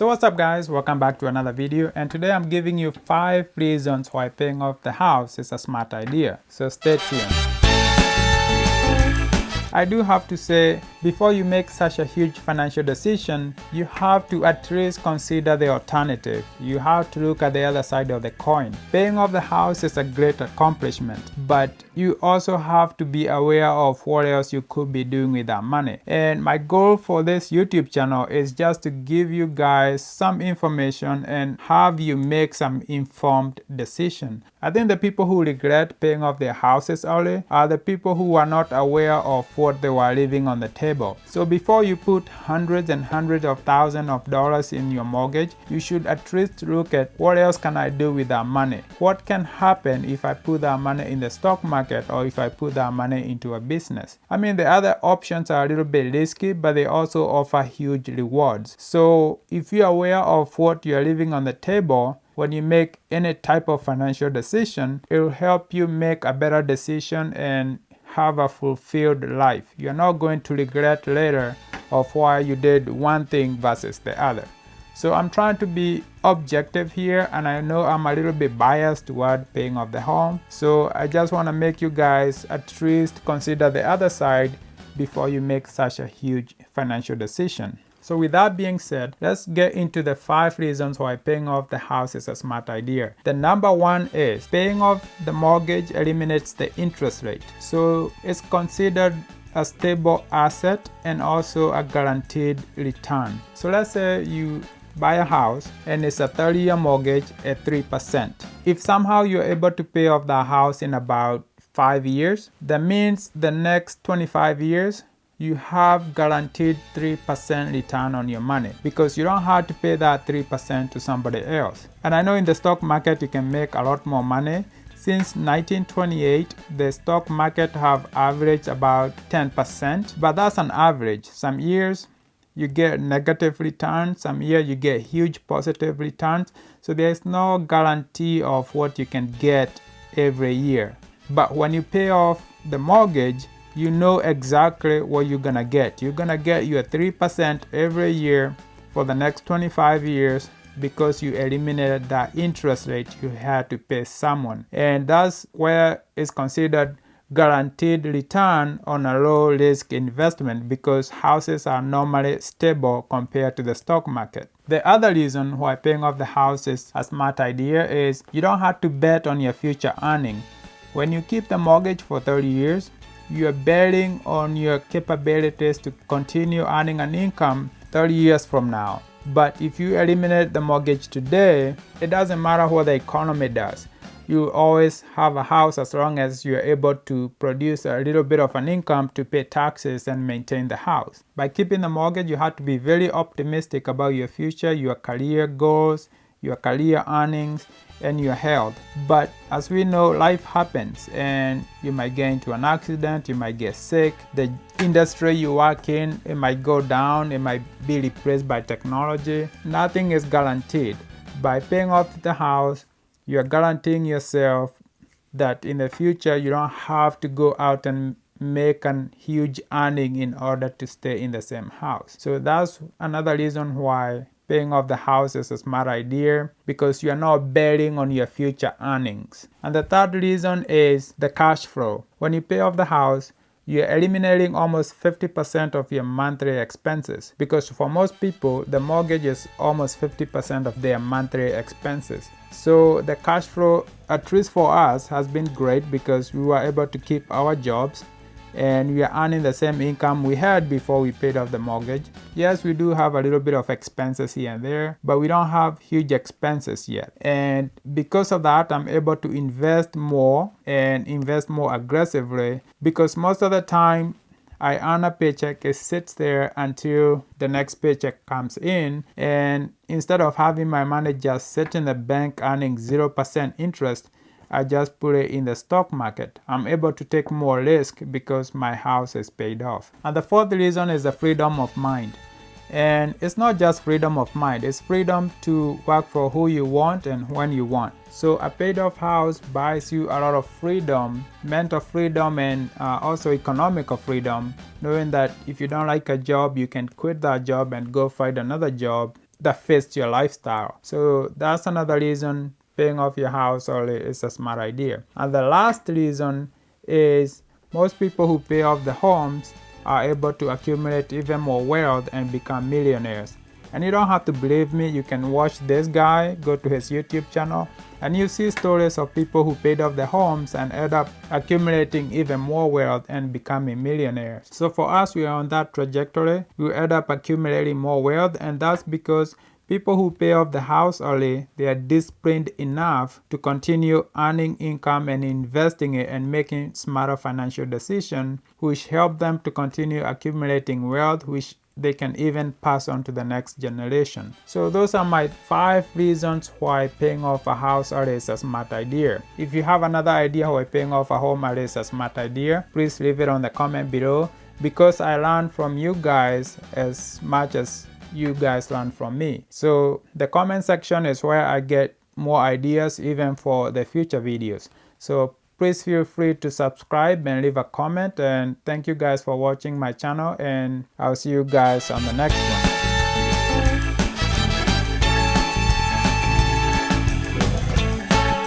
So what's up guys, welcome back to another video, and today I'm giving you 5 reasons why paying off the house is a smart idea. So stay tuned. I do have to say, before you make such a huge financial decision, you have to at least consider the alternative. You have to look at the other side of the coin. Paying off the house is a great accomplishment, but you also have to be aware of what else you could be doing with that money. And my goal for this YouTube channel is just to give you guys some information and have you make some informed decision. I think the people who regret paying off their houses early are the people who are not aware of what they were leaving on the table. So before you put hundreds and hundreds of thousands of dollars in your mortgage, you should at least look at what else can I do with that money? What can happen if I put that money in the stock market or if I put that money into a business? I mean, the other options are a little bit risky, but they also offer huge rewards. So if you're aware of what you're leaving on the table, when you make any type of financial decision, it will help you make a better decision and have a fulfilled life. You're not going to regret later of why you did one thing versus the other. So I'm trying to be objective here, and I know I'm a little bit biased toward paying off the home. So I just want to make you guys at least consider the other side before you make such a huge financial decision. So with that being said, let's get into the 5 reasons why paying off the house is a smart idea. The number one is paying off the mortgage eliminates the interest rate. So it's considered a stable asset and also a guaranteed return. So let's say you buy a house and it's a 30-year mortgage at 3%. If somehow you're able to pay off the house in about 5 years, that means the next 25 years, you have guaranteed 3% return on your money because you don't have to pay that 3% to somebody else. And I know in the stock market you can make a lot more money. Since 1928, the stock market have averaged about 10%, but that's an average. Some years you get negative returns, some years you get huge positive returns. So there's no guarantee of what you can get every year. But when you pay off the mortgage, you know exactly what you're gonna get. You're gonna get your 3% every year for the next 25 years because you eliminated that interest rate you had to pay someone. And that's where it's considered guaranteed return on a low risk investment because houses are normally stable compared to the stock market. The other reason why paying off the house is a smart idea is you don't have to bet on your future earning. When you keep the mortgage for 30 years, you're betting on your capabilities to continue earning an income 30 years from now. But if you eliminate the mortgage today, it doesn't matter what the economy does. You always have a house as long as you're able to produce a little bit of an income to pay taxes and maintain the house. By keeping the mortgage, you have to be very optimistic about your future, your career goals, your career earnings, and your health. But as we know, life happens and you might get into an accident, you might get sick, the industry you work in, it might go down, it might be replaced by technology. Nothing is guaranteed. By paying off the house, you're guaranteeing yourself that in the future you don't have to go out and make a huge earning in order to stay in the same house. So that's another reason why paying off the house is a smart idea, because you are not betting on your future earnings. And the third reason is the cash flow. When you pay off the house, you're eliminating almost 50% of your monthly expenses, because for most people, the mortgage is almost 50% of their monthly expenses. So the cash flow, at least for us, has been great because we were able to keep our jobs and we are earning the same income we had before we paid off the mortgage. Yes, we do have a little bit of expenses here and there, but we don't have huge expenses yet. And because of that, I'm able to invest more and invest more aggressively, because most of the time I earn a paycheck, it sits there until the next paycheck comes in, and instead of having my money just sit in the bank earning 0% interest, I just put it in the stock market. I'm able to take more risk because my house is paid off. And the fourth reason is the freedom of mind. And it's not just freedom of mind, it's freedom to work for who you want and when you want. So a paid off house buys you a lot of freedom, mental freedom, and also economical freedom, knowing that if you don't like a job, you can quit that job and go find another job that fits your lifestyle. So that's another reason paying off your house early is a smart idea. And the last reason is most people who pay off the homes are able to accumulate even more wealth and become millionaires. And you don't have to believe me, you can watch this guy, go to his YouTube channel, and you see stories of people who paid off their homes and end up accumulating even more wealth and becoming millionaires. So for us, we are on that trajectory. We end up accumulating more wealth, and that's because people who pay off the house early, they are disciplined enough to continue earning income and investing it and making smarter financial decisions, which help them to continue accumulating wealth, which they can even pass on to the next generation. So those are my 5 reasons why paying off a house early is a smart idea. If you have another idea why paying off a home early is a smart idea, please leave it on the comment below, because I learn from you guys as much as you guys learn from me. So the comment section is where I get more ideas even for the future videos. So please feel free to subscribe and leave a comment, and thank you guys for watching my channel, and I'll see you guys on the next one.